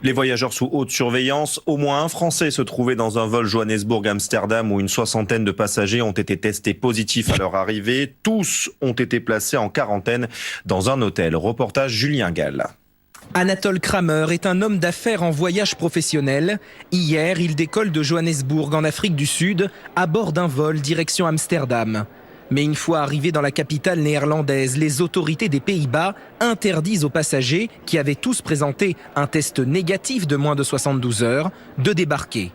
Les voyageurs sous haute surveillance, au moins un Français se trouvait dans un vol Johannesburg-Amsterdam où une soixantaine de passagers ont été testés positifs à leur arrivée. Tous ont été placés en quarantaine dans un hôtel. Reportage Julien Gall. Anatole Kramer est un homme d'affaires en voyage professionnel. Hier, il décolle de Johannesburg en Afrique du Sud à bord d'un vol direction Amsterdam. Mais une fois arrivé dans la capitale néerlandaise, les autorités des Pays-Bas interdisent aux passagers, qui avaient tous présenté un test négatif de moins de 72 heures, de débarquer.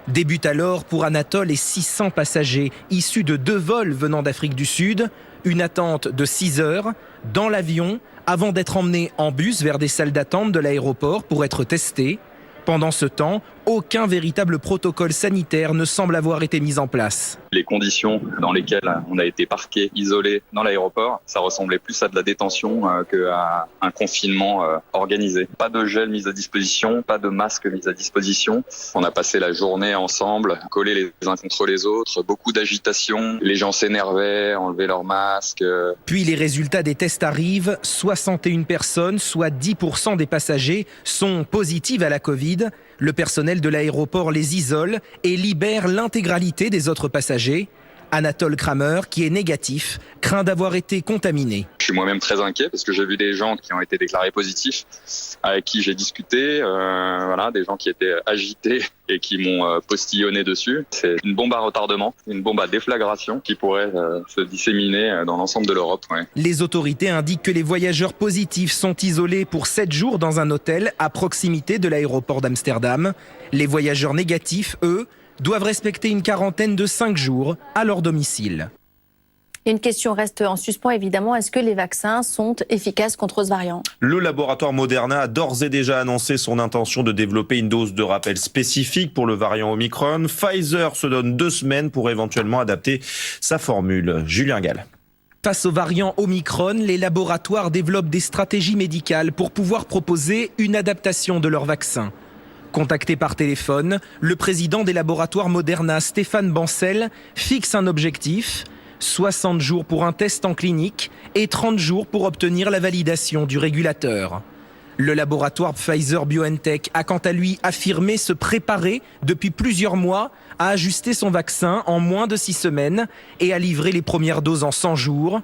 Débute alors pour Anatole et 600 passagers issus de 2 vols venant d'Afrique du Sud, une attente de 6 heures dans l'avion avant d'être emmenés en bus vers des salles d'attente de l'aéroport pour être testés. Pendant ce temps, aucun véritable protocole sanitaire ne semble avoir été mis en place. Les conditions dans lesquelles on a été parqué, isolé dans l'aéroport, ça ressemblait plus à de la détention qu'à un confinement organisé. Pas de gel mis à disposition, pas de masque mis à disposition. On a passé la journée ensemble, collés les uns contre les autres, beaucoup d'agitation. Les gens s'énervaient, enlevaient leurs masques. Puis les résultats des tests arrivent. 61 personnes, soit 10% des passagers, sont positives à la Covid. Le personnel de l'aéroport les isole et libère l'intégralité des autres passagers. Anatole Kramer, qui est négatif, craint d'avoir été contaminé. Je suis moi-même très inquiet parce que j'ai vu des gens qui ont été déclarés positifs, avec qui j'ai discuté, des gens qui étaient agités et qui m'ont postillonné dessus. C'est une bombe à retardement, une bombe à déflagration qui pourrait se disséminer dans l'ensemble de l'Europe. Ouais. Les autorités indiquent que les voyageurs positifs sont isolés pour 7 jours dans un hôtel à proximité de l'aéroport d'Amsterdam. Les voyageurs négatifs, eux, doivent respecter une quarantaine de 5 jours à leur domicile. Une question reste en suspens, évidemment. Est-ce que les vaccins sont efficaces contre ce variant ? Le laboratoire Moderna a d'ores et déjà annoncé son intention de développer une dose de rappel spécifique pour le variant Omicron. Pfizer se donne 2 semaines pour éventuellement adapter sa formule. Julien Gall. Face au variant Omicron, les laboratoires développent des stratégies médicales pour pouvoir proposer une adaptation de leur vaccin. Contacté par téléphone, le président des laboratoires Moderna, Stéphane Bancel, fixe un objectif, 60 jours pour un test en clinique et 30 jours pour obtenir la validation du régulateur. Le laboratoire Pfizer-BioNTech a quant à lui affirmé se préparer depuis plusieurs mois à ajuster son vaccin en moins de 6 semaines et à livrer les premières doses en 100 jours.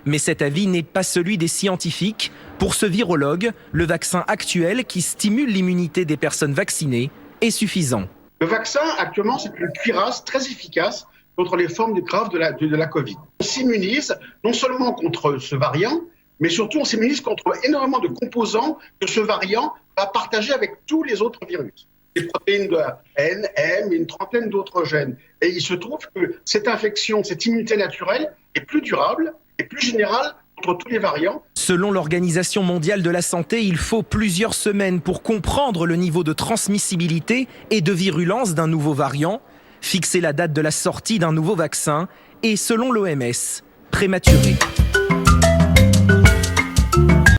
Mais cet avis n'est pas celui des scientifiques. Pour ce virologue, le vaccin actuel qui stimule l'immunité des personnes vaccinées est suffisant. Le vaccin, actuellement, c'est une cuirasse très efficace contre les formes graves de la Covid. On s'immunise non seulement contre ce variant, mais surtout on s'immunise contre énormément de composants que ce variant va partager avec tous les autres virus. Les protéines de N, M et une trentaine d'autres gènes. Et il se trouve que cette infection, cette immunité naturelle est plus durable et plus générale contre tous les variants. Selon l'Organisation mondiale de la santé, il faut plusieurs semaines pour comprendre le niveau de transmissibilité et de virulence d'un nouveau variant, fixer la date de la sortie d'un nouveau vaccin et, selon l'OMS, prématuré.